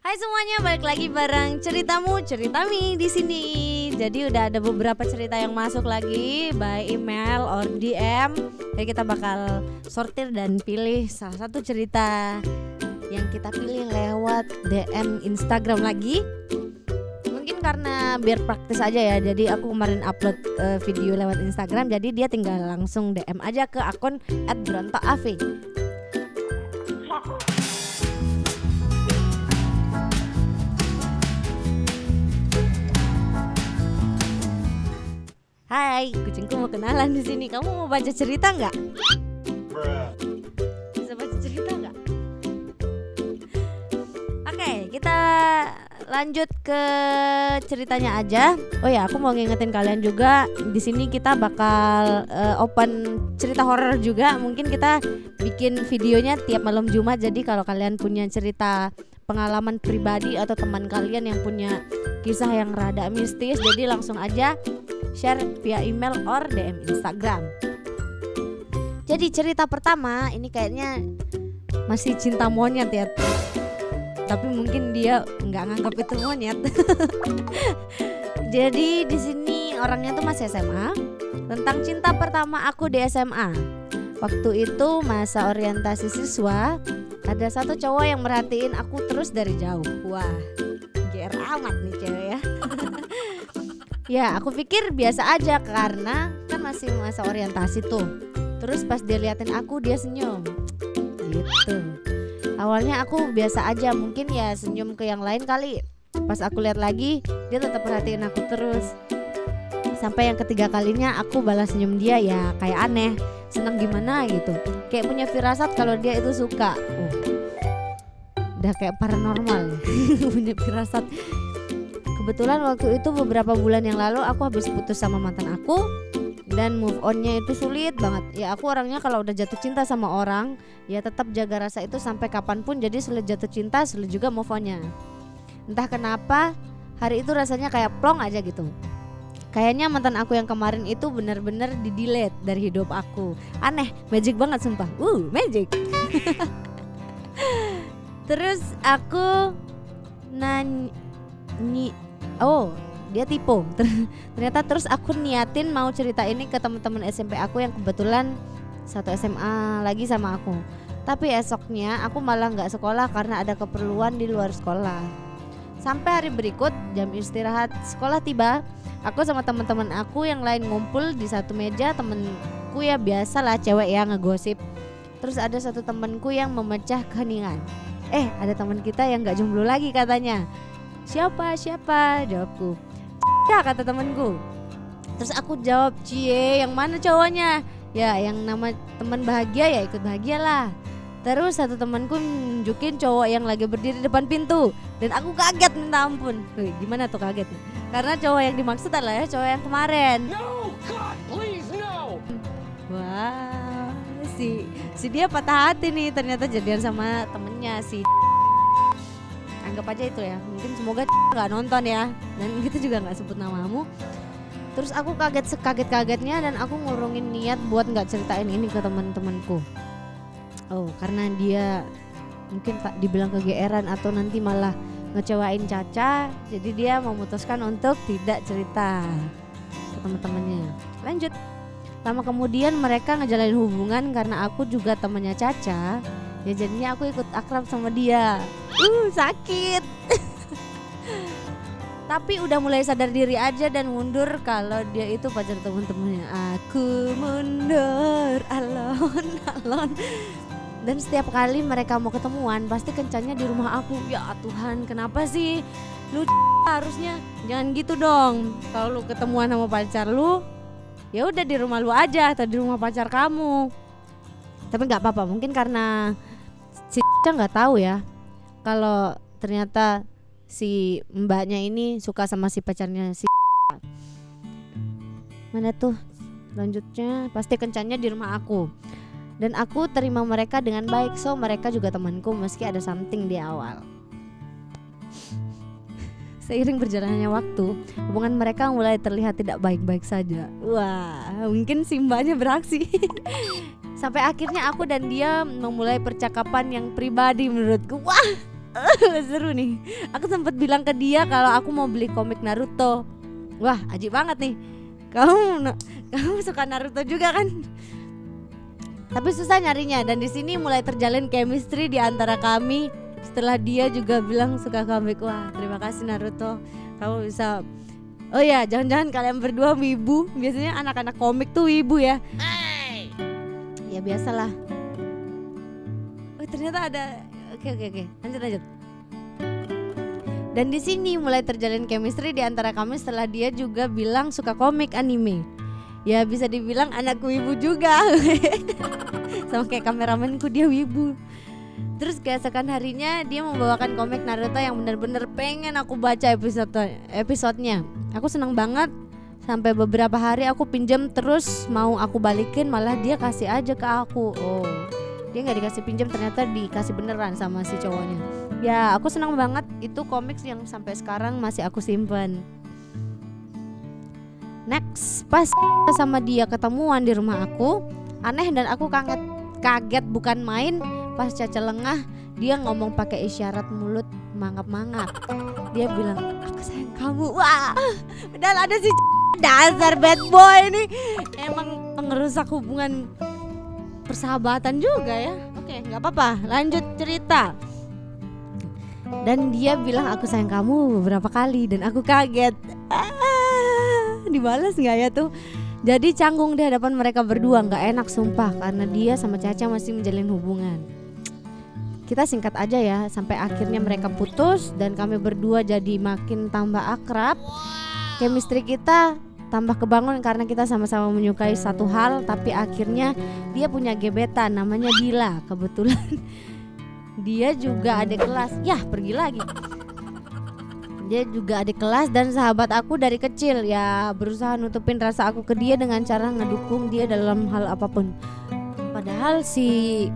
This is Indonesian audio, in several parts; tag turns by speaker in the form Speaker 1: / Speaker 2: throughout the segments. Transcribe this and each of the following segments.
Speaker 1: Hai semuanya, balik lagi bareng ceritamu, ceritami di sini. Jadi udah ada beberapa cerita yang masuk lagi by email or DM. Jadi kita bakal sortir dan pilih salah satu cerita yang kita pilih lewat DM Instagram lagi. Mungkin karena biar praktis aja ya. Jadi aku kemarin upload video lewat Instagram. Jadi dia tinggal langsung DM aja ke akun @brontoav. Hai, kucingku mau kenalan di sini. Kamu mau baca cerita nggak? Bisa baca cerita nggak? Oke, kita lanjut ke ceritanya aja. Oh ya, aku mau ngingetin kalian juga. Di sini kita bakal open cerita horor juga. Mungkin kita bikin videonya tiap malam Jumat. Jadi kalau kalian punya cerita pengalaman pribadi atau teman kalian yang punya kisah yang rada mistis, jadi langsung aja share via email or DM Instagram. Jadi cerita pertama ini kayaknya masih cinta monyet ya. Tapi mungkin dia nggak nganggap itu monyet. Jadi di sini orangnya tuh masih SMA. Tentang cinta pertama aku di SMA. Waktu itu masa orientasi siswa, ada satu cowok yang merhatiin aku terus dari jauh. Wah, GR amat nih cewek ya. Ya aku pikir biasa aja karena kan masih masa orientasi tuh. Terus pas dia liatin aku dia senyum gitu. Awalnya aku biasa aja, mungkin ya senyum ke yang lain kali. Pas aku lihat lagi dia tetap perhatiin aku terus. Sampai yang ketiga kalinya aku balas senyum dia, ya kayak aneh, seneng gimana gitu. Kayak punya firasat kalau dia itu suka. Udah kayak paranormal. Punya firasat. Kebetulan waktu itu beberapa bulan yang lalu aku habis putus sama mantan aku. Dan move onnya itu sulit banget. Ya aku orangnya kalau udah jatuh cinta sama orang, ya tetap jaga rasa itu sampai kapanpun. Jadi sulit jatuh cinta, sulit juga move onnya. Entah kenapa hari itu rasanya kayak plong aja gitu. Kayaknya mantan aku yang kemarin itu benar-benar di-delete dari hidup aku. Aneh, magic banget sumpah. Magic. Terus aku dia tipu. Ternyata terus aku niatin mau cerita ini ke teman-teman SMP aku yang kebetulan satu SMA lagi sama aku. Tapi esoknya aku malah nggak sekolah karena ada keperluan di luar sekolah. Sampai hari berikut jam istirahat sekolah tiba, aku sama teman-teman aku yang lain ngumpul di satu meja. Temenku ya biasalah cewek ya ngegosip. Terus ada satu temanku yang memecah keheningan. Ada teman kita yang nggak jomblo lagi katanya. Siapa? Jawabku. Kata temanku. Terus aku jawab, cie yang mana cowoknya? Ya yang nama teman bahagia ya ikut bahagia lah. Terus satu temanku nunjukin cowok yang lagi berdiri depan pintu. Dan aku kaget minta ampun. Gimana tuh kaget? Karena cowok yang dimaksud adalah cowok yang kemarin.
Speaker 2: No, God, please no.
Speaker 1: Wah, si dia patah hati nih, ternyata jadian sama temennya si. Anggap aja itu ya, mungkin semoga nggak nonton ya, dan kita juga nggak sebut namamu. Terus aku kagetnya dan aku ngurungin niat buat nggak ceritain ini ke teman-temanku. Karena dia mungkin tak dibilang kegeeran atau nanti malah ngecewain Caca, jadi dia memutuskan untuk tidak cerita ke teman-temannya. Lanjut. Lama kemudian mereka ngejalanin hubungan karena aku juga temannya Caca. Ya jadinya aku ikut akrab sama dia. Sakit. Tapi udah mulai sadar diri aja dan mundur kalau dia itu pacar temen-temennya. Aku mundur alon. Dan setiap kali mereka mau ketemuan pasti kencannya di rumah aku. Ya Tuhan, kenapa sih? Lu harusnya jangan gitu dong. Kalau lu ketemuan sama pacar lu, ya udah di rumah lu aja atau di rumah pacar kamu. Tapi nggak apa-apa, mungkin karena si nggak tahu ya kalau ternyata si mbaknya ini suka sama si pacarnya si. Mana tuh lanjutnya, pasti kencannya di rumah aku. Dan aku terima mereka dengan baik, so mereka juga temanku meski ada something di awal. Seiring berjalannya waktu, hubungan mereka mulai terlihat tidak baik-baik saja. Wah, mungkin si mbaknya beraksi. Sampai akhirnya aku dan dia memulai percakapan yang pribadi menurutku. Wah, seru nih. Aku sempat bilang ke dia kalau aku mau beli komik Naruto. Wah, ajib banget nih. Kamu suka Naruto juga kan? Tapi susah nyarinya, dan di sini mulai terjalin chemistry di antara kami. Setelah dia juga bilang suka komik. Wah, terima kasih Naruto. Kamu bisa. Oh ya, jangan-jangan kalian berdua wibu. Biasanya anak-anak komik tuh wibu ya. Ya biasalah. Oh, ternyata ada. Oke. Lanjut. Dan di sini mulai terjalin chemistry di antara kami setelah dia juga bilang suka komik anime. Ya bisa dibilang anak wibu juga. Sama kayak kameramenku, dia wibu. Terus keesokan harinya dia membawakan komik Naruto yang benar-benar pengen aku baca episodenya. Aku senang banget. Sampai beberapa hari aku pinjam, terus mau aku balikin malah dia kasih aja ke aku. Oh, dia gak dikasih pinjam, ternyata dikasih beneran sama si cowoknya. Ya aku senang banget. Itu komik yang sampai sekarang masih aku simpen. Next, pas sama dia ketemuan di rumah aku, aneh dan aku kaget bukan main. Pas Caca lengah, dia ngomong pakai isyarat mulut mangap-mangap. Dia bilang, aku sayang kamu. Wah, padahal ada si dasar bad boy ini. Emang pengerusak hubungan persahabatan juga ya. Oke, gak apa-apa, lanjut cerita. Dan dia bilang aku sayang kamu beberapa kali, dan aku kaget. Dibalas gak ya tuh? Jadi canggung di hadapan mereka berdua. Gak enak sumpah, karena dia sama Caca masih menjalin hubungan. Kita singkat aja ya, sampai akhirnya mereka putus dan kami berdua jadi makin tambah akrab. Chemistry kita tambah kebangun karena kita sama-sama menyukai satu hal. Tapi akhirnya dia punya gebetan namanya Dila. Kebetulan dia juga adik kelas. Yah, pergi lagi. Dia juga adik kelas dan sahabat aku dari kecil. Ya berusaha nutupin rasa aku ke dia dengan cara ngedukung dia dalam hal apapun. Padahal si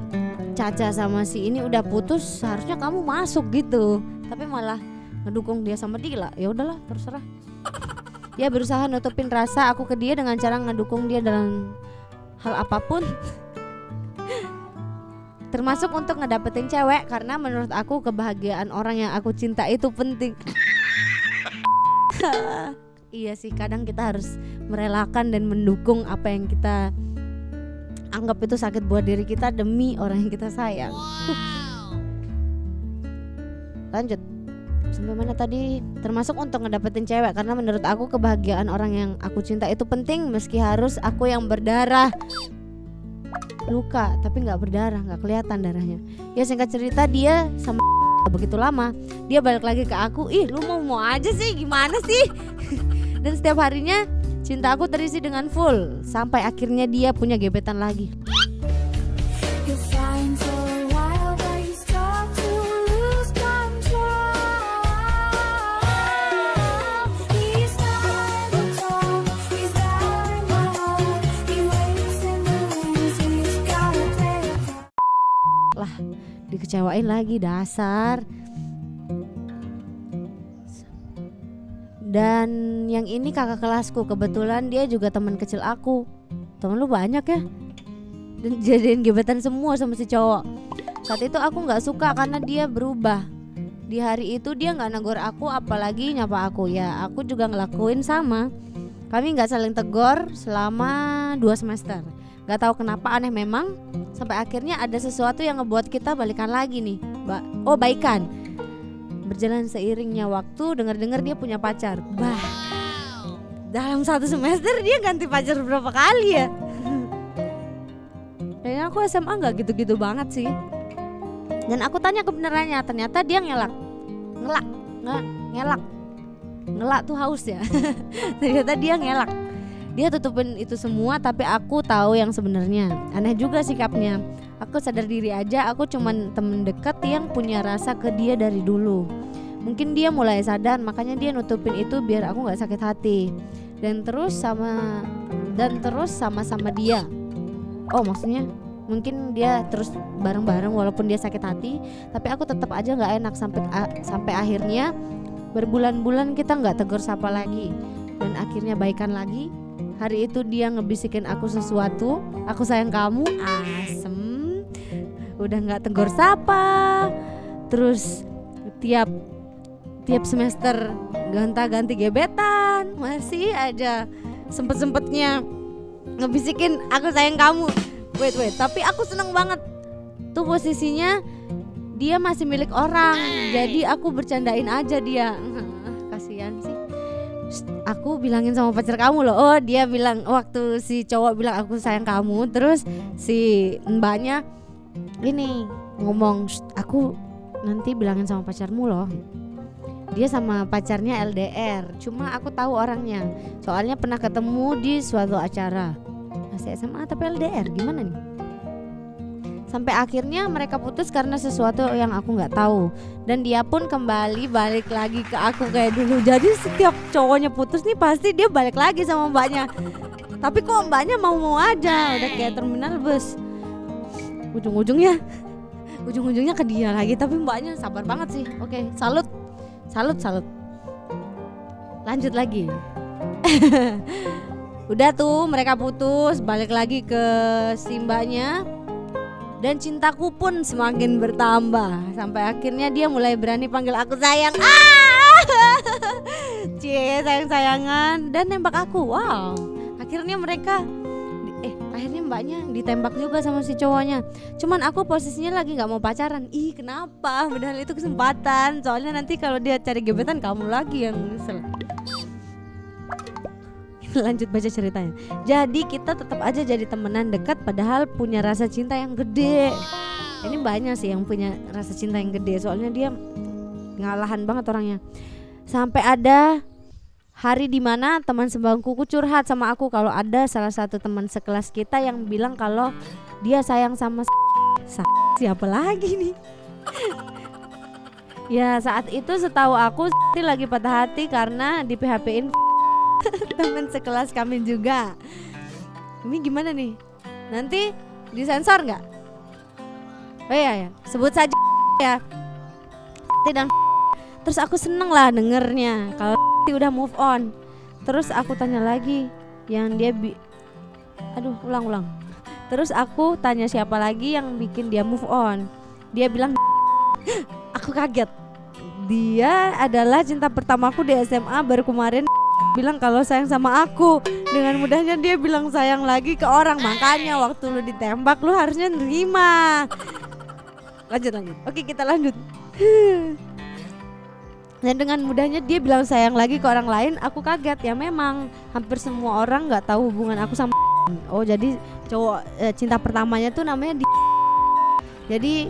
Speaker 1: Caca sama si ini udah putus, seharusnya kamu masuk gitu. Tapi malah ngedukung dia sama Dila. Ya udahlah, terserah. Dia berusaha nutupin rasa aku ke dia dengan cara ngedukung dia dalam hal apapun. Termasuk untuk ngedapetin cewek, karena menurut aku kebahagiaan orang yang aku cinta itu penting. Iya sih, kadang kita harus merelakan dan mendukung apa yang kita anggap itu sakit buat diri kita demi orang yang kita sayang. Lanjut. Sampai mana tadi? Termasuk untuk ngedapetin cewek, karena menurut aku kebahagiaan orang yang aku cinta itu penting, meski harus aku yang berdarah. Luka tapi gak berdarah, gak kelihatan darahnya. Ya singkat cerita, dia sama begitu lama dia balik lagi ke aku. Ih, lu mau aja sih, gimana sih? Dan setiap harinya cinta aku terisi dengan full, sampai akhirnya dia punya gebetan lagi. Lah, dikecewain lagi, dasar. Dan yang ini kakak kelasku, kebetulan dia juga teman kecil aku. Temen lu banyak ya? Dan jadiin gebetan semua sama si cowok. Saat itu aku gak suka karena dia berubah. Di hari itu dia gak negor aku, apalagi nyapa aku. Ya aku juga ngelakuin sama. Kami gak saling tegur selama 2 semester. Gak tahu kenapa, aneh memang. Sampai akhirnya ada sesuatu yang ngebuat kita balikan lagi nih. Baikan. Berjalan seiringnya waktu, dengar-dengar dia punya pacar. Bah, dalam 1 semester dia ganti pacar berapa kali ya? Kayaknya aku SMA gak gitu-gitu banget sih. Dan aku tanya kebenarannya, ternyata dia ngelak tuh haus ya. Ternyata dia ngelak. Dia tutupin itu semua, tapi aku tahu yang sebenarnya. Aneh juga sikapnya. Aku sadar diri aja, aku cuman temen dekat yang punya rasa ke dia dari dulu. Mungkin dia mulai sadar, makanya dia nutupin itu biar aku gak sakit hati. Dan terus sama-sama dia. Oh, maksudnya mungkin dia terus bareng-bareng walaupun dia sakit hati, tapi aku tetap aja gak enak sampai akhirnya berbulan-bulan kita gak tegur sapa lagi. Dan akhirnya baikan lagi. Hari itu dia ngebisikin aku sesuatu, aku sayang kamu, asem. Udah gak tegur sapa. Terus tiap semester gonta-ganti gebetan, masih aja sempet-sempetnya ngebisikin aku sayang kamu. Wait, tapi aku seneng banget. Tuh posisinya dia masih milik orang, jadi aku bercandain aja dia. Kasihan sih. Aku bilangin sama pacar kamu loh. Oh, dia bilang waktu si cowok bilang aku sayang kamu, terus si mbaknya ini ngomong, aku nanti bilangin sama pacarmu loh. Dia sama pacarnya LDR, cuma aku tahu orangnya. Soalnya pernah ketemu di suatu acara. Masih SMA tapi LDR, gimana nih? Sampai akhirnya mereka putus karena sesuatu yang aku nggak tahu. Dan dia pun kembali balik lagi ke aku kayak dulu. Jadi setiap cowoknya putus nih pasti dia balik lagi sama mbaknya. Tapi kok mbaknya mau aja, udah kayak terminal bus. Ujung-ujungnya ke dia lagi. Tapi mbaknya sabar banget sih. Oke, salut. Lanjut lagi. Udah tuh mereka putus, balik lagi ke si mbaknya. Dan cintaku pun semakin bertambah. Sampai akhirnya dia mulai berani panggil aku sayang. Cie, sayang-sayangan. Dan nembak aku. Wow. Akhirnya akhirnya mbaknya ditembak juga sama si cowoknya. Cuman aku posisinya lagi gak mau pacaran. Ih, kenapa? Padahal itu kesempatan. Soalnya nanti kalau dia cari gebetan, kamu lagi yang nyesel. Lanjut baca ceritanya. Jadi kita tetap aja jadi temenan dekat padahal punya rasa cinta yang gede. Ini banyak sih yang punya rasa cinta yang gede, soalnya dia ngalahan banget orangnya. Sampai ada hari dimana teman sebangkuku curhat sama aku kalau ada salah satu teman sekelas kita yang bilang kalau dia sayang sama siapa lagi nih. Ya saat itu setahu aku lagi patah hati karena di PHP-in teman sekelas kami juga. Ini gimana nih? Nanti disensor nggak? Oh iya ya, sebut saja ya. Dan terus aku seneng lah dengernya kalau udah move on. Terus aku tanya lagi yang dia ulang. Terus aku tanya siapa lagi yang bikin dia move on. Dia bilang aku kaget. Dia adalah cinta pertamaku di SMA, baru kemarin bilang kalau sayang sama aku. Dengan mudahnya dia bilang sayang lagi ke orang. Makanya waktu lu ditembak lu harusnya nerima. Lanjut. Oke, kita lanjut. Dan dengan mudahnya dia bilang sayang lagi ke orang lain. Aku kaget. Ya memang hampir semua orang gak tahu hubungan aku sama. Oh jadi cowok cinta pertamanya tuh namanya jadi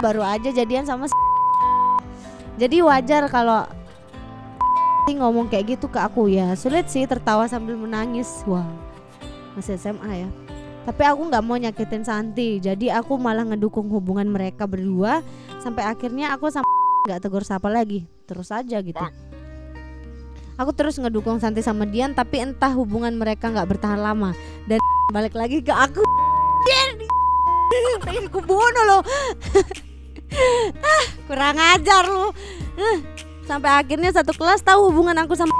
Speaker 1: baru aja jadian sama. Jadi wajar kalau ngomong kayak gitu ke aku. Ya sulit sih tertawa sambil menangis. Wah, masih SMA ya. Tapi aku gak mau nyakitin Santi. Jadi aku malah ngedukung hubungan mereka berdua. Sampai akhirnya aku gak tegur sapa lagi. Terus aja gitu. Aku terus ngedukung Santi sama Dian. Tapi entah hubungan mereka gak bertahan lama. Dan balik lagi ke aku. Pengen ku bunuh lo. Kurang ajar lo. Sampai akhirnya satu kelas tahu hubungan aku sama.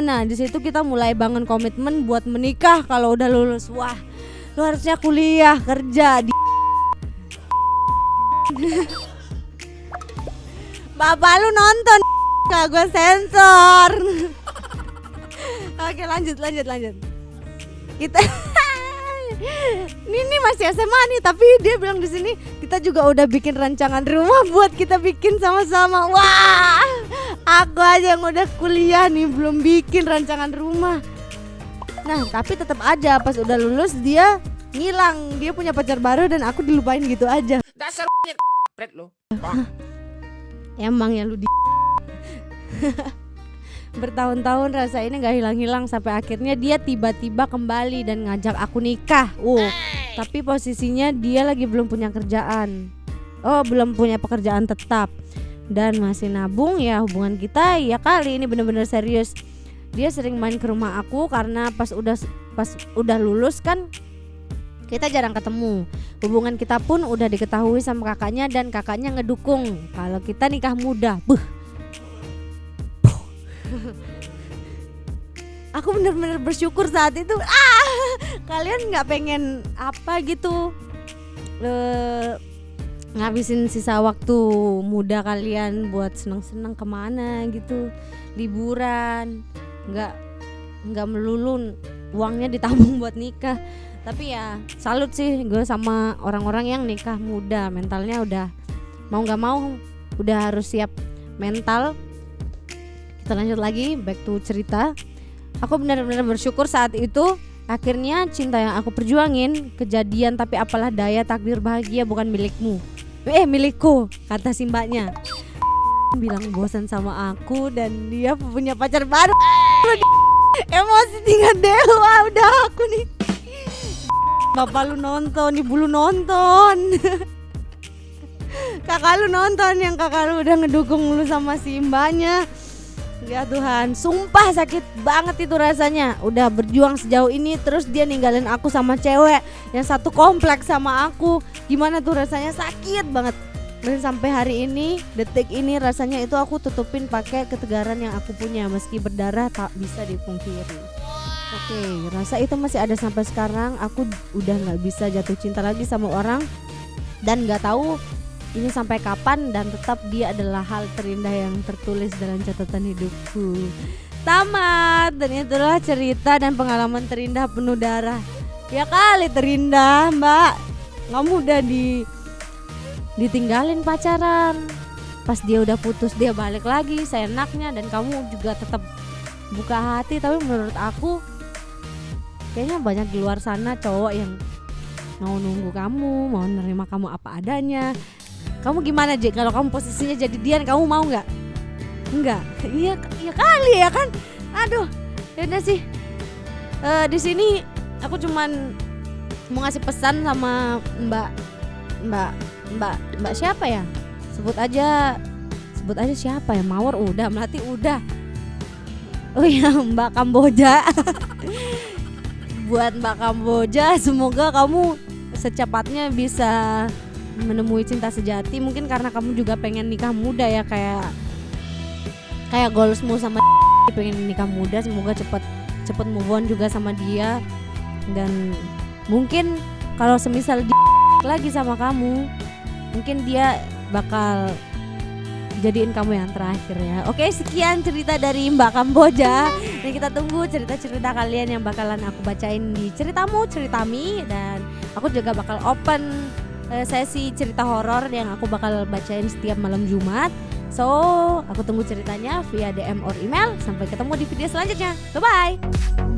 Speaker 1: Nah di situ kita mulai bangun komitmen buat menikah kalau udah lulus. Wah, lu harusnya kuliah kerja di. Bapak lu nonton gak gue sensor. Oke lanjut. Kita ini masih SMA nih, tapi dia bilang di sini kita juga udah bikin rancangan rumah buat kita bikin sama-sama. Wah, aku aja yang udah kuliah nih belum bikin rancangan rumah. Nah tapi tetap aja pas udah lulus dia ngilang, dia punya pacar baru dan aku dilupain gitu aja.
Speaker 2: Dasar lo.
Speaker 1: Emang ya lu di. Bertahun-tahun rasa ini gak hilang-hilang sampai akhirnya dia tiba-tiba kembali dan ngajak aku nikah. Tapi posisinya dia lagi belum punya kerjaan. Belum punya pekerjaan tetap dan masih nabung. Ya hubungan kita ya kali ini bener-bener serius. Dia sering main ke rumah aku karena pas udah lulus kan kita jarang ketemu. Hubungan kita pun udah diketahui sama kakaknya dan kakaknya ngedukung kalau kita nikah muda. Aku bener-bener bersyukur saat itu. Kalian nggak pengen apa gitu ngabisin sisa waktu muda kalian buat seneng-seneng kemana gitu, liburan, nggak melulu uangnya ditabung buat nikah. Tapi ya salut sih gue sama orang-orang yang nikah muda, mentalnya udah mau nggak mau udah harus siap mental. Kita lanjut lagi, back to cerita. Aku benar-benar bersyukur saat itu akhirnya cinta yang aku perjuangin kejadian, tapi apalah daya takdir bahagia bukan milikmu. Milikku, kata si mbaknya. Bilang bosan sama aku dan dia punya pacar baru. Emosi tingkat dewa udah aku nih. Bapak lu nonton, ibu lu nonton. Kakak lu nonton, yang kakak lu udah ngedukung lu sama si mbaknya. Ya Tuhan, sumpah sakit banget itu rasanya. Udah berjuang sejauh ini terus dia ninggalin aku sama cewek yang satu kompleks sama aku. Gimana tuh rasanya, sakit banget. Dan sampai hari ini, detik ini rasanya itu aku tutupin pakai ketegaran yang aku punya. Meski berdarah tak bisa dipungkiri. Oke, rasa itu masih ada sampai sekarang. Aku udah gak bisa jatuh cinta lagi sama orang dan gak tahu ini sampai kapan, dan tetap dia adalah hal terindah yang tertulis dalam catatan hidupku. Tamat, dan itulah cerita dan pengalaman terindah penuh darah. Ya kali terindah, Mbak. Kamu udah ditinggalin pacaran, pas dia udah putus dia balik lagi seenaknya, dan kamu juga tetap buka hati. Tapi menurut aku kayaknya banyak di luar sana cowok yang mau nunggu kamu, mau nerima kamu apa adanya. Kamu gimana Jek? Kalau kamu posisinya jadi Dian, kamu mau nggak? Enggak. Iya kali ya kan. Aduh, yaudah sih. Di sini aku cuman mau ngasih pesan sama Mbak siapa ya? Sebut aja siapa ya? Mawar udah, Melati udah. Oh ya, Mbak Kamboja. Buat Mbak Kamboja, semoga kamu secepatnya bisa menemui cinta sejati. Mungkin karena kamu juga pengen nikah muda ya, kayak goalsmu sama pengen nikah muda. Semoga cepet move on juga sama dia. Dan mungkin kalau semisal dia lagi sama kamu, mungkin dia bakal jadiin kamu yang terakhir ya. Oke, sekian cerita dari Mbak Kamboja. Dan kita tunggu cerita-cerita kalian yang bakalan aku bacain di Ceritamu Ceritami. Dan aku juga bakal open sesi cerita horor yang aku bakal bacain setiap malam Jumat. So, aku tunggu ceritanya via DM or email. Sampai ketemu di video selanjutnya. Bye-bye.